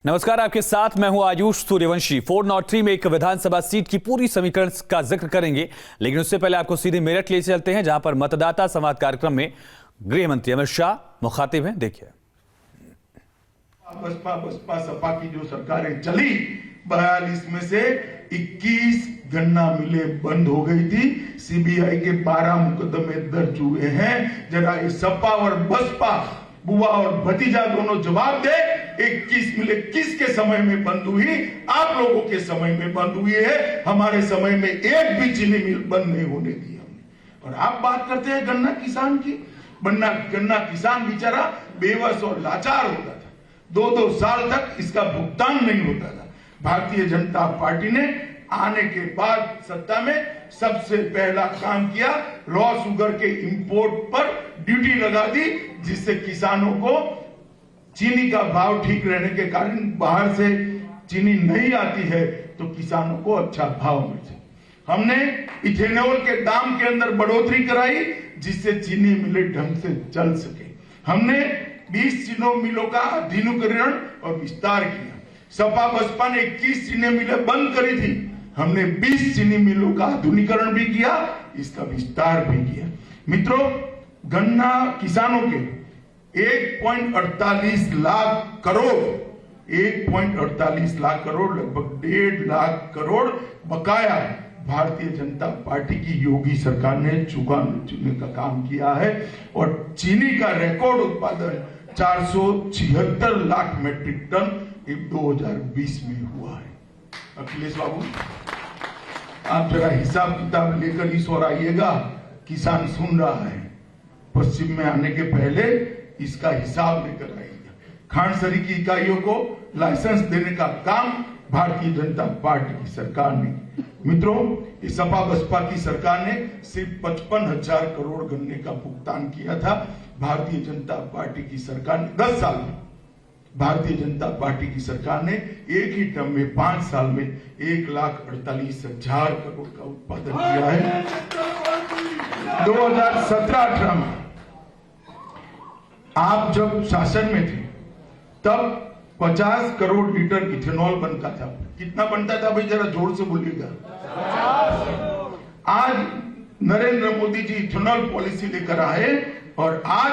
नमस्कार, आपके साथ मैं हूं आयुष सूर्यवंशी। 403 में एक विधानसभा सीट की पूरी समीकरण का जिक्र करेंगे, लेकिन उससे पहले आपको सीधे मेरठ ले चलते हैं, जहां पर मतदाता संवाद कार्यक्रम में गृह मंत्री अमित शाह मुखातिब हैं। देखिए। बसपा सपा की जो सरकारें चली, 42 में से 21 गन्ना मिलें बंद हो गई थी। सीबीआई के 12 मुकदमे दर्ज हुए हैं। जरा ये सपा और बसपा, बुआ और भतीजा दोनों जवाब दे, 21 मिलें किसके समय में बंद हुई? आप लोगों के समय में बंद हुई है। हमारे समय में एक भी चीनी मिल बंद नहीं होने दी हमने। और आप बात करते हैं गन्ना किसान की। गन्ना किसान बेचारा बेबस और लाचार होता था। 2-2 साल तक इसका भुगतान नहीं होता था। भारतीय जनता पार्टी ने आने के बाद सत्ता में सबसे पहला काम किया, रॉ शुगर के इंपोर्ट पर ड्यूटी लगा दी, जिससे किसानों को चीनी का भाव ठीक रहने के कारण बाहर से चीनी नहीं आती है तो किसानों को अच्छा भाव मिले। हमने इथेनॉल के दाम के अंदर बढ़ोतरी कराई, जिससे चीनी मिलें ढंग से चल सके। हमने 20 चीनी मिलों का आधुनिकीकरण और विस्तार किया। सपा बसपा ने 21 चीनी मिलें बंद करी थी, हमने 20 चीनी मिलों का आधुनिकीकरण भी किया, इसका विस्तार भी किया। मित्रों, गन्ना किसानों के 1.48 लाख करोड़, 1.48 लाख करोड़, लगभग 1.5 लाख करोड़ बकाया भारतीय जनता पार्टी की योगी सरकार ने चुकाने का काम किया है। और चीनी का रिकॉर्ड उत्पादन 476 लाख मेट्रिक टन 2020 में हुआ है। अखिलेश बाबू, आप जरा हिसाब किताब लेकर इस ओर आइएगा। किसान सुन रहा है। पश्चिम में आने के पहले इसका हिसाब लेकर आइएगा। खांडसरी की इकाइयों को लाइसेंस देने का काम भारतीय जनता पार्टी की सरकार ने। मित्रों, इस सपा बसपा की सरकार ने सिर्फ 55,000 करोड़ गन्ने का भुगतान किया था। भारतीय जनता पार्टी की सरकार ने 10 साल में, भारतीय जनता पार्टी की सरकार ने एक ही टर्म में 5 साल में 1,48,000 करोड़ का उत्पादन किया है। 2017-18 में आप जब शासन में थे तब 50 करोड़ लीटर इथेनॉल बनता था। कितना बनता था भाई, जरा जोर से बोलिएगा। आज नरेंद्र मोदी जी इथेनॉल पॉलिसी लेकर आए और आज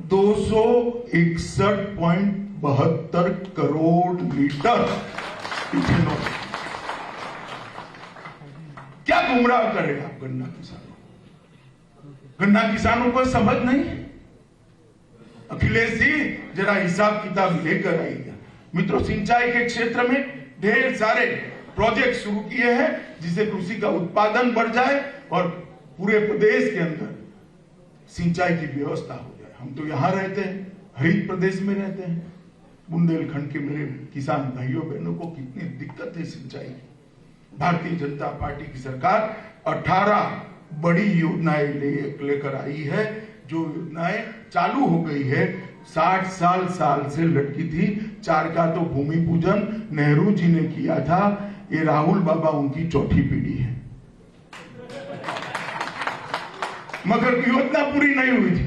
261.72 करोड़ लीटर इथेनॉल। क्या गुमराह करेगा गन्ना किसानों? गन्ना किसानों को समझ नहीं है। अखिलेश जी, जरा हिसाब किताब लेकर आइएगा। मित्रों, सिंचाई के क्षेत्र में ढेर सारे प्रोजेक्ट शुरू किए हैं, जिससे कृषि का उत्पादन बढ़ जाए और पूरे प्रदेश के अंदर सिंचाई की व्यवस्था हो जाए। हम तो यहां रहते हैं, हरित प्रदेश में रहते हैं। बुंदेलखंड के मेरे किसान भाइयों बहनों को कितनी दिक्कत है सिंचाई की। भारतीय जनता पार्टी की सरकार 18 बड़ी योजनाएं लेकर आई है। जो योजनाएं चालू हो गई है, 60 साल से लटकी थी। 4 का तो भूमि पूजन नेहरू जी ने किया था। ये राहुल बाबा उनकी चौथी पीढ़ी है, मगर योजना पूरी नहीं हुई थी।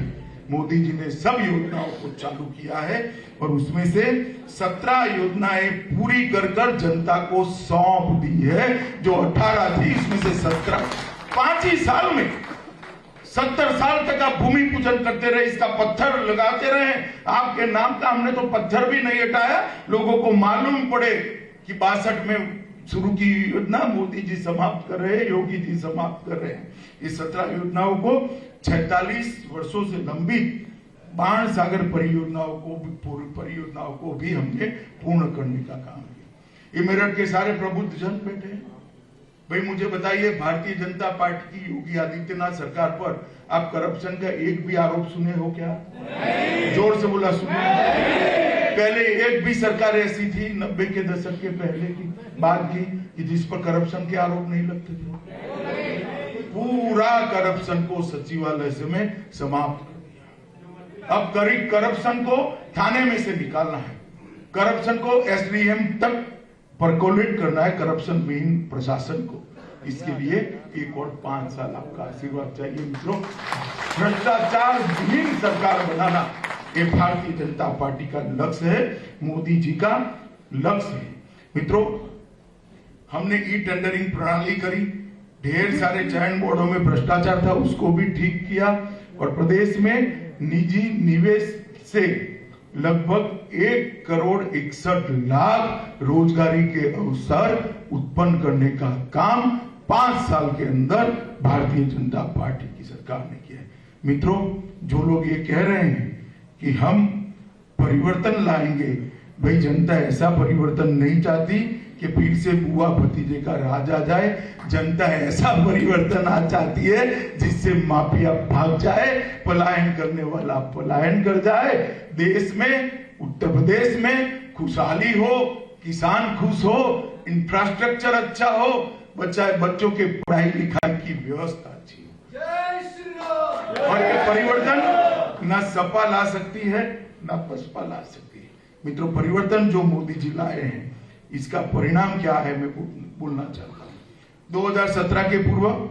मोदी जी ने सब योजनाओं को चालू किया है और उसमें से 17 योजनाएं पूरी कर जनता को सौंप दी है। जो 18 थी, इसमें से 17 5 ही साल में 70 साल तक आप भूमि पूजन करते रहे, इसका पत्थर लगाते रहे। आपके नाम का हमने तो पत्थर भी नहीं हटाया। लोगों को मालूम पड़े कि 62 में शुरू की योजना मोदी जी समाप्त कर रहे हैं, योगी जी समाप्त कर रहे हैं। इस 17 योजनाओं को 46 वर्षों से लंबित बाण सागर परियोजनाओं को भी हमने पूर्ण करने का काम किया। ये मेरठ के सारे प्रबुद्ध जन बैठे हैं। भाई मुझे बताइए, भारतीय जनता पार्टी की योगी आदित्यनाथ सरकार पर आप करप्शन का एक भी आरोप सुने हो क्या? जोर से बोला, सुने? पहले एक भी सरकार ऐसी थी 90 के दशक के पहले की, बाद की, जिस पर करप्शन के आरोप नहीं लगते थे? पूरा करप्शन को सचिवालय से में समाप्त कर दिया। अब करप्शन को थाने में से निकालना है, करप्शन को एसडीएम तक परकोलेट करना है, करप्शन विहीन प्रशासन को। इसके लिए एक और 5 साल आपका आशीर्वाद चाहिए। मित्रों, भ्रष्टाचार विहीन सरकार बनाना ये भारतीय जनता पार्टी का लक्ष्य है। मोदी जी का लक्ष्य है। मित्रों, हमने ई टेंडरिंग प्रणाली करी, ढेर सारे चयन बोर्डों में भ्रष्टाचार था, उसको भी ठीक किया और प्रदेश में निजी निवेश से लगभग 1,61,00,000 रोजगारी के अवसर उत्पन्न करने का काम 5 साल के अंदर भारतीय जनता पार्टी की सरकार ने किया है। मित्रों, जो लोग ये कह रहे हैं कि हम परिवर्तन लाएंगे, भाई जनता ऐसा परिवर्तन नहीं चाहती कि फिर से बुआ भतीजे का राज आ जाए। जनता ऐसा परिवर्तन आज चाहती है जिससे माफिया भाग जाए, पलायन करने वाला पलायन कर जाए, देश में, उत्तर प्रदेश में खुशहाली हो, किसान खुश हो, इंफ्रास्ट्रक्चर अच्छा हो, बच्चों के पढ़ाई लिखाई की व्यवस्था अच्छी हो। और ये परिवर्तन ना सपा ला सकती है ना बसपा ला सकती है। मित्रों, परिवर्तन जो मोदी जी लाए हैं, इसका परिणाम क्या है मैं बोलना चाहता हूं। 2017 के पूर्व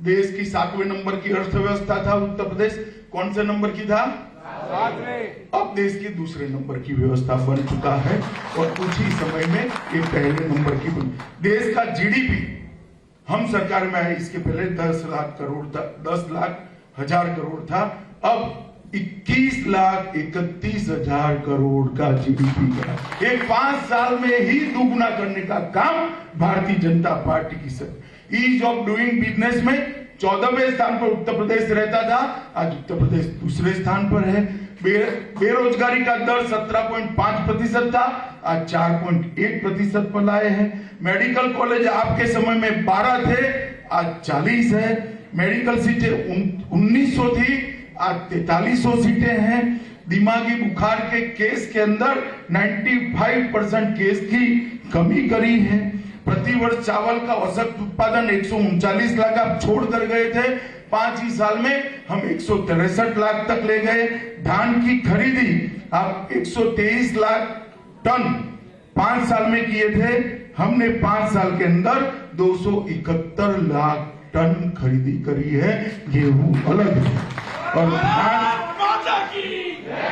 देश की 7वें नंबर की अर्थव्यवस्था था उत्तर प्रदेश। कौन से नंबर की था? 7वें। अब देश की दूसरे नंबर की व्यवस्था बन चुका है और कुछ ही समय में ये पहले नंबर की बन। देश का जीडीपी, हम सरकार में आए इसके पहले 10 लाख करोड़ था, 10 लाख हजार करोड़ था, अब 21,31,000 करोड़ का जीडीपी का, ये 5 साल में ही दुगुना करने का काम भारतीय जनता पार्टी की सरकार। ईज ऑफ डूइंग बिजनेस में 14वें स्थान पर उत्तर प्रदेश रहता था, आज उत्तर प्रदेश दूसरे स्थान पर है। बेरोजगारी का दर 17.5% था, आज 4.1% पर लाए हैं। मेडिकल कॉलेज आपके समय में 12 थे, आज 40 है। मेडिकल सीटें 1900 थी, आज 4300 सीटें हैं। दिमागी बुखार के केस के अंदर 95% केस की कमी करी है। प्रतिवर्ष चावल का औसत उत्पादन 139 लाख आप छोड़ कर गए थे, 5 ही साल में हम 163 लाख तक ले गए। धान की खरीदी आप 123 लाख टन 5 साल में किए थे, हमने 5 साल के अंदर 271 लाख टन खरीदी करी है। गेहूं अलग है और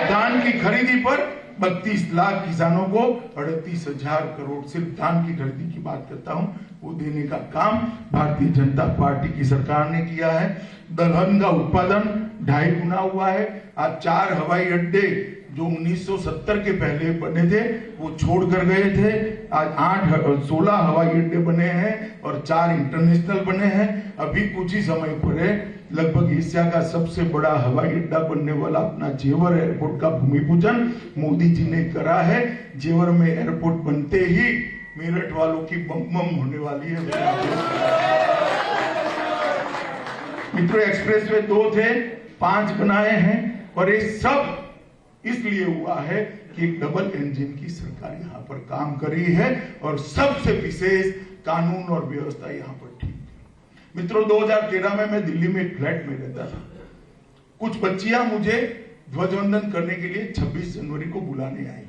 धान की खरीदी पर 32 लाख किसानों को 38,000 करोड़ सिर्फ धान की खरीदी की बात करता हूं, वो देने का काम भारतीय जनता पार्टी की सरकार ने किया है। दलहन का उत्पादन 2.5 गुना हुआ है। आज 4 हवाई अड्डे जो 1970 के पहले बने थे वो छोड़ कर गए थे, आज 16 हवाई अड्डे बने हैं और 4 इंटरनेशनल बने हैं। अभी कुछ ही समय पहले लगभग एशिया का सबसे बड़ा हवाई अड्डा बनने वाला अपना जेवर एयरपोर्ट का भूमि पूजन मोदी जी ने करा है। जेवर में एयरपोर्ट बनते ही मेरठ वालों की बम बम होने वाली है। मित्रों, एक्सप्रेसवे 2 थे, 5 बनाए हैं और ये सब इसलिए हुआ है कि एक डबल इंजन की सरकार यहां पर काम करी है और सबसे विशेष कानून और व्यवस्था यहां पर ठीक है। मित्रों, 2013 में मैं दिल्ली में एक फ्लैट में रहता था। कुछ बच्चियां मुझे ध्वजवंदन करने के लिए 26 जनवरी को बुलाने आई।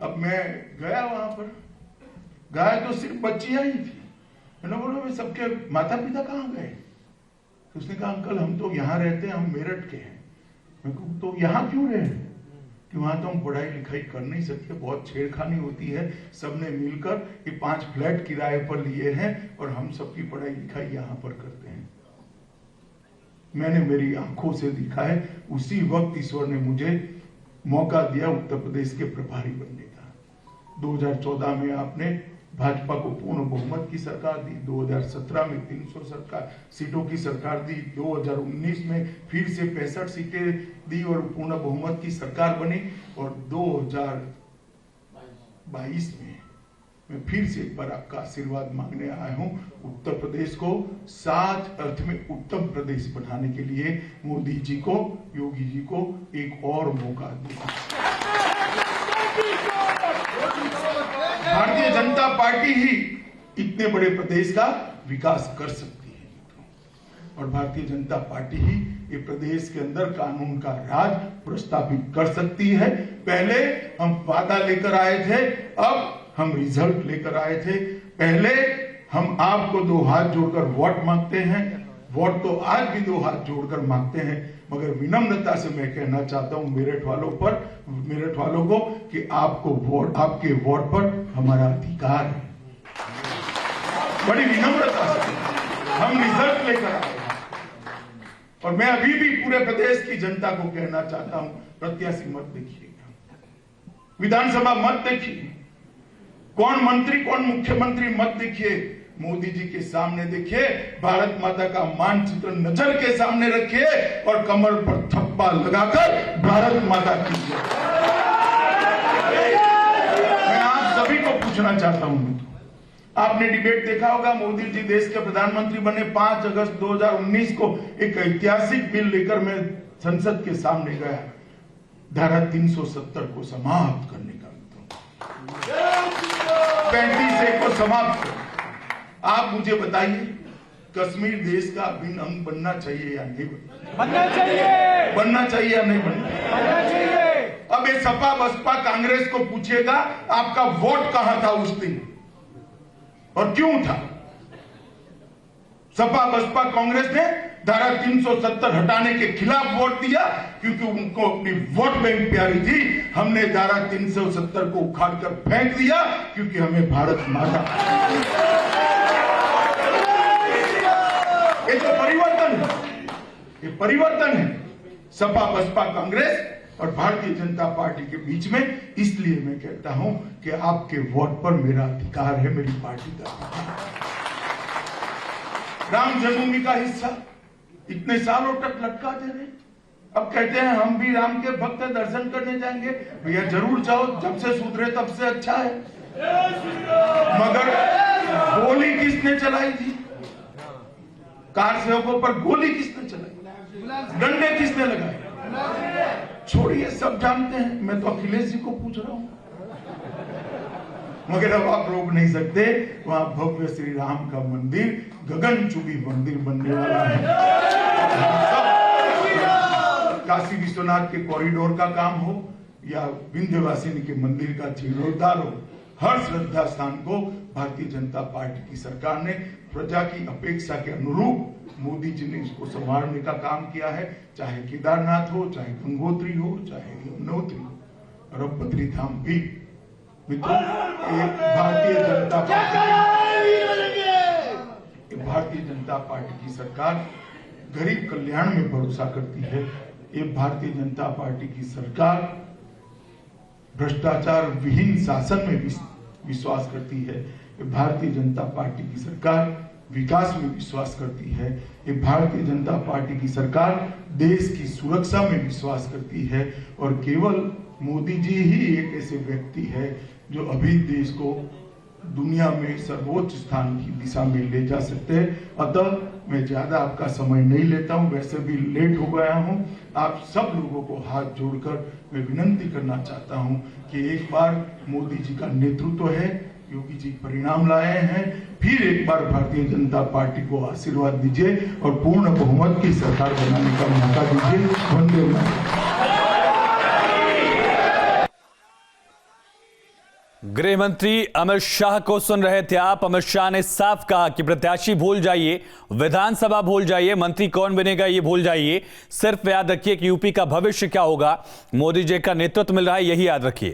अब मैं गया वहां पर, गया तो सिर्फ बच्चियां ही थी। मैंने बोला वे सबके माता पिता कहां गए? तो उसने कहा अंकल हम तो यहां रहते हैं, हम मेरठ के हैं। मैं कहूं तो यहां क्यों रहे? कि वहां तो हम पढ़ाई लिखाई कर नहीं सकते, बहुत छेड़खानी होती है। सबने मिलकर ये 5 फ्लैट किराए पर लिए हैं और हम सबकी पढ़ाई लिखाई यहां पर करते हैं। मैंने मेरी आंखों से देखा है। उसी वक्त ईश्वर ने मुझे मौका दिया उत्तर प्रदेश के प्रभारी बनने का। 2014 में आपने भाजपा को पूर्ण बहुमत की सरकार दी, 2017 में 300 सीटों की सरकार दी, 2019 में फिर से 65 सीटें दी और पूर्ण बहुमत की सरकार बनी और 2022 में मैं फिर से एक बार आपका आशीर्वाद मांगने आया हूं। उत्तर प्रदेश को 7 अर्थ में उत्तम प्रदेश बनाने के लिए मोदी जी को, योगी जी को एक और मौका दिया। भारतीय जनता पार्टी ही इतने बड़े प्रदेश का विकास कर सकती है और भारतीय जनता पार्टी ही ये प्रदेश के अंदर कानून का राज प्रस्तावित कर सकती है। पहले हम वादा लेकर आए थे, अब हम रिजल्ट लेकर आए थे। पहले हम आपको 2 हाथ जोड़कर वोट मांगते हैं, वोट तो आज भी 2 हाथ जोड़कर मांगते हैं। मगर विनम्रता से मैं कहना चाहता हूं मेरठ वालों को कि आपके वोट पर हमारा अधिकार है। बड़ी विनम्रता से हम रिजल्ट लेकर आए हैं और मैं अभी भी पूरे प्रदेश की जनता को कहना चाहता हूं, प्रत्याशी मत देखिएगा, विधानसभा मत देखिए, कौन मंत्री कौन मुख्यमंत्री मत देखिए, मोदी जी के सामने देखिए, भारत माता का मानचित्र नजर के सामने रखिए और कमर पर थप्पा लगाकर भारत माता की जय। मैं आप सभी को पूछना चाहता हूं, आपने डिबेट देखा होगा, मोदी जी देश के प्रधानमंत्री बने 5 अगस्त 2019 को एक ऐतिहासिक बिल लेकर मैं संसद के सामने गया, धारा 370 को समाप्त करने का, 35A को समाप्त कर। आप मुझे बताइए, कश्मीर देश का अभिन्न अंग बनना चाहिए या नहीं बनना चाहिए? बनना चाहिए या नहीं बनना चाहिए? अब ये सपा बसपा कांग्रेस को पूछेगा आपका वोट कहां था उस दिन और क्यों था? सपा बसपा कांग्रेस ने धारा 370 हटाने के खिलाफ वोट दिया क्योंकि उनको अपनी वोट बैंक प्यारी थी। हमने धारा 370 को उखाड़कर फेंक दिया क्योंकि हमें भारत माता, ये तो परिवर्तन है, ये परिवर्तन है सपा बसपा कांग्रेस और भारतीय जनता पार्टी के बीच में। इसलिए मैं कहता हूं कि आपके वोट पर मेरा अधिकार है, मेरी पार्टी का अधिकार है। राम जन्मभूमि का हिस्सा इतने सालों तक लटका दे रहे, अब कहते हैं हम भी राम के भक्त दर्शन करने जाएंगे। भैया जरूर जाओ, जब से सुधरे तब से अच्छा है। मगर गोली किसने चलाई थी? कार सेवकों पर गोली किसने चलाई? डंडे किसने लगाए? छोड़िए, सब जानते हैं, मैं तो अखिलेश जी को पूछ रहा हूं। मगर अब आप रोक नहीं सकते, वहां भव्य श्री राम का मंदिर, गगनचुंबी मंदिर बनने वाला है। काशी विश्वनाथ के कॉरिडोर का काम हो या विंध्यवासिनी के मंदिर का जीर्णोद्धार हो, हर श्रद्धा स्थान को भारतीय जनता पार्टी की सरकार ने प्रजा की अपेक्षा के अनुरूप मोदी जी ने इसको संभालने का काम किया है। चाहे केदारनाथ हो, चाहे गंगोत्री हो, चाहे यमुनोत्री हो और अब बद्री धाम भी। मित्रों, भारतीय जनता पार्टी की सरकार गरीब कल्याण में भरोसा करती है। ये भारतीय जनता पार्टी की सरकार भ्रष्टाचार विहीन शासन में विश्वास करती है। ये भारतीय जनता पार्टी की सरकार विकास में विश्वास करती है। ये भारतीय जनता पार्टी की सरकार देश की सुरक्षा में विश्वास करती है और केवल मोदी जी ही एक ऐसे व्यक्ति है जो अभी देश को दुनिया में सर्वोच्च स्थान की दिशा में ले जा सकते हैं। अतः मैं ज्यादा आपका समय नहीं लेता हूं, वैसे भी लेट हो गया हूं। आप सब लोगों को हाथ जोड़कर मैं विनंती करना चाहता हूं कि एक बार मोदी जी का नेतृत्व है, योगी जी परिणाम लाए हैं, फिर एक बार भारतीय जनता पार्टी को आशीर्वाद दीजिए और पूर्ण बहुमत की सरकार बनाने का मौका दीजिए। वंदे मातरम। गृह मंत्री अमित शाह को सुन रहे थे आप। अमित शाह ने साफ कहा कि प्रत्याशी भूल जाइए, विधानसभा भूल जाइए, मंत्री कौन बनेगा ये भूल जाइए, सिर्फ याद रखिए कि यूपी का भविष्य क्या होगा। मोदी जी का नेतृत्व मिल रहा है, यही याद रखिए।